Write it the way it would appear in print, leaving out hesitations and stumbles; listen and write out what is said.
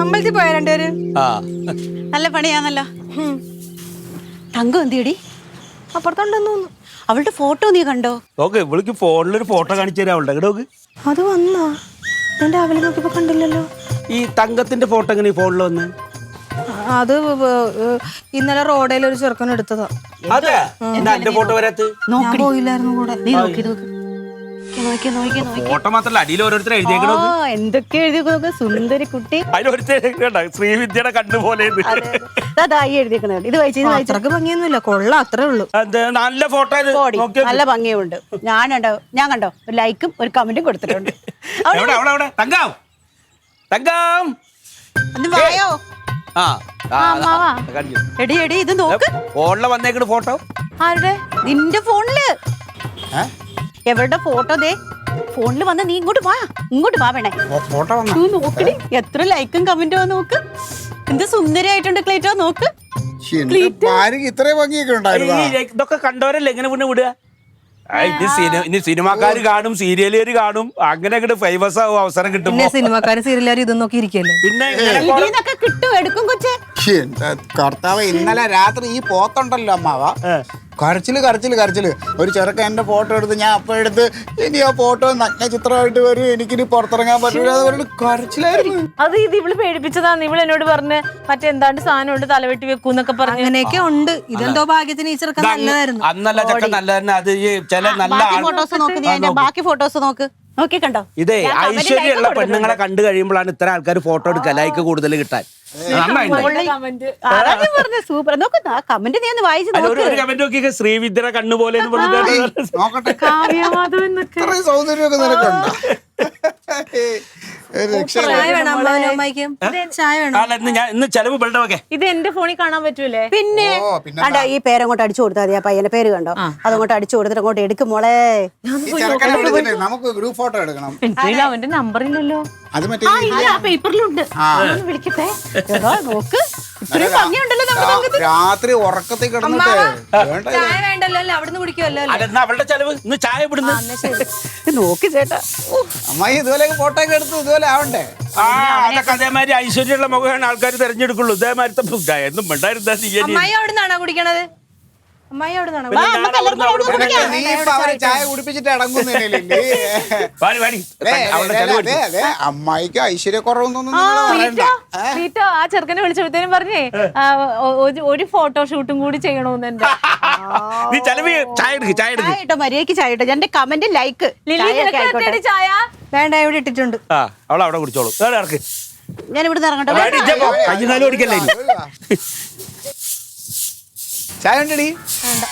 അമ്പലത്തിൽ പോയ രണ്ടുപേര്. നല്ല പണിയാന്നല്ലോ. തങ്കം എന്തിയടി? അപ്പുറത്തുണ്ടെന്ന് തോന്നുന്നു. അവളുടെ ഫോട്ടോ നീ കണ്ടോ? നോക്ക്, ഇവൾക്ക് ഫോണിലൊരു ഫോട്ടോ കാണിച്ചു തരാം അവളുടെ. നോക്ക്, അത് വന്നാ ഞാൻ രാവിലെ നോക്കിയപ്പോ കണ്ടില്ലല്ലോ. ഈ തങ്കത്തിന്റെ ഫോട്ടോ എങ്ങനെ ഈ ഫോണിൽ വന്ന്? അത് ഇന്നലെ റോഡേൽ ഒരു ചെറുക്കൻ എടുത്തതാ. അതെ, എന്റെ ഫോട്ടോ വരാത്ത ഞാൻ പോയില്ലായിരുന്നു കൂടെ. നീ നോക്കി ഫോട്ടോ മാത്രല്ല, അടിയിൽ ഓരോരുത്തർ എഴുതിയേക്കണോ? എന്തൊക്കെ എഴുതി നോക്ക്. സുന്ദരി കുട്ടി. അതിലൊരുത്തർ ശ്രീവിദ്യയുടെ കണ്ണുപോലെ എഴുതിയേക്കുന്നത്. ഇത് വായിച്ചു. അത്രക്ക് ഭംഗിയൊന്നുമില്ല, കൊള്ളാം, അത്രേ ഉള്ളൂ. നല്ല ഫോട്ടോ. നല്ല ഭംഗിയുണ്ട്. ഞാൻ കണ്ടോ ഒരു ലൈക്കും ഒരു കമന്റും കൊടുത്തിട്ടുണ്ട്. തങ്കം, തങ്കം, വായോ. എടി ഇത് നോക്ക്. ഫോണില് വന്നേക്കണ ഫോട്ടോ ആരുടെ? നിന്റെ ഫോണില്. എവരുടെ ഫോട്ടോ? ദേ ഫോണില് വന്ന. നീ ഇങ്ങോട്ട് വാ വേണേ. നോക്കടി, എത്ര ലൈക്കും കമന്റും നോക്ക്. എന്ത് സുന്ദരിയായിട്ടുണ്ട് ക്ലീറ്റോ. നോക്ക്, ഇതൊക്കെ കണ്ടവരല്ലേ എങ്ങനെ പിന്നെ വിടുക? ഇനി സിനിമാക്കാര് കാണും, സീരിയലുകാര് കാണും, അങ്ങനെ അങ്ങോട്ട് ഫേമസ് ആവും അവസരം കിട്ടും. പിന്നെ സിനിമക്കാരും സീരിയലുകാരും ഇതൊന്നും നോക്കി ഇരിക്കല്ലേ. പിന്നെ കിട്ടും, എടുക്കും കൊച്ചേ. കർത്താവ്, ഇന്നലെ രാത്രി ഈ പോത്തുണ്ടല്ലോ അമ്മാവ, കരച്ചില് ഒരു ചെറുക്കൻ എന്റെ ഫോട്ടോ എടുത്ത് ഞാൻ അപ്പൊ എടുത്ത് ഇനി ആ ഫോട്ടോ നഗ്ന ചിത്രമായിട്ട് വരും, എനിക്കിനി പുറത്തിറങ്ങാൻ പറ്റില്ല, അതുകൊണ്ട് കരച്ചിലായിരുന്നു. അത് ഇത് ഇവള് പേടിപ്പിച്ചതാണ്. ഇവള് എന്നോട് പറഞ്ഞ് മറ്റെന്താണ്ട് സാധനം ഉണ്ട് തലവെട്ടി വെക്കൂന്നൊക്കെ പറഞ്ഞു. അങ്ങനെയൊക്കെ ഉണ്ട്. ഇതെന്തോ ഭാഗ്യത്തിന് ഈ ചെറുക്കൻ നല്ലതായിരുന്നു. അന്നല്ല ചെക്കൻ നല്ലതായിരുന്നു. അത് ഈ ചില നല്ല ഫോട്ടോസ് നോക്ക്. നീ അതിന്റെ ബാക്കി ഫോട്ടോസ് നോക്കി കണ്ടോ. ഇതേ ഐശ്വര്യമുള്ള പെണ്ണുങ്ങളെ കണ്ടു കഴിയുമ്പോഴാണ് ഇത്ര ആൾക്കാർ ഫോട്ടോ എടുക്കുക, ലൈക്ക് കൂടുതൽ കിട്ടാൻ. സൂപ്പർ. നോക്ക്, കമന്റ് നീ ഒന്ന് വായിച്ചു. ഒരു കമന്റ് നോക്കി, ശ്രീവിദ്യയുടെ കണ്ണുപോലെ നോക്കട്ടെ, സൗന്ദര്യമൊക്കെ നിനക്കുണ്ടോ? ചായ വേണം അമ്മാവനും അമ്മായിക്കും. ചായ വേണം. ഇന്ന് ചെലവ് ബെൽഡൊക്കെ ഇത് എന്റെ ഫോണിൽ കാണാൻ പറ്റൂലേ? പിന്നെ കണ്ടോ, ഈ പേരങ്ങോട്ട് അടിച്ചു കൊടുത്താൽ മതി. ആ പയ്യന്റെ പേര് കണ്ടോ, അതങ്ങോട്ട് അടിച്ചു കൊടുത്തിട്ട് അങ്ങോട്ട് എടുക്കും മോളെ. നമുക്ക് ഗ്രൂപ്പ് ഫോട്ടോ എടുക്കണം. അവന്റെ നമ്പർ ഇല്ലല്ലോ. അത് മറ്റേ പേപ്പറിലുണ്ട്. വിളിക്കട്ടെ. നോക്ക്, ഇത്രയും ഭംഗിയുണ്ടല്ലോ. രാത്രി ഉറക്കത്തിൽ കിടന്നിട്ട് ചായ വേണ്ടല്ലോ, അവിടുന്ന് കുടിക്കുമല്ലോ. അവളുടെ ചെലവ് ഇന്ന് ചായ ഇവിടുന്ന്. നോക്ക് ചേട്ടാ, അമ്മായി ഇതുപോലെ ഫോട്ടോ ഒക്കെ എടുത്ത് ഇതുപോലെ ആവണ്ടേ? അതൊക്കെ അതേമാതിരി ഐശ്വര്യമുള്ള മുഖമാണ് ആൾക്കാർ തെരഞ്ഞെടുക്കുള്ളൂ. ഇതേമാതിരി എന്നും വേണ്ടായിരുന്നാ. അമ്മായി അവിടുന്നാണോ കുടിക്കണത്? അമ്മായി അവിടുന്നാണോ? നീ ഇപ്പൊ അവരെ ചായ കുടിപ്പിച്ചിട്ട് അടങ്ങുന്നില്ലേ? അമ്മായിക്ക് ഐശ്വര്യക്കുറവൊന്നും ആ ചെറുക്കനെ വിളിച്ചപ്പോഴത്തേനും പറഞ്ഞേ ഒരു ഫോട്ടോഷൂട്ടും കൂടി ചെയ്യണമെന്ന്. എന്റെ മര്യാദക്ക് ചായ ഇട്ടോ. എന്റെ കമന്റ് ലൈക്ക്. ചായ വേണ്ട, ഇവിടെ ഇട്ടിട്ടുണ്ട്. അവളവിടെ കുടിച്ചോളൂ. ഞാൻ ഇവിടുന്ന് ഇറങ്ങട്ടെ. കയ്യും കാലും ഓടിക്കല്ലേ? ചായ ഉണ്ടടി? വേണ്ട.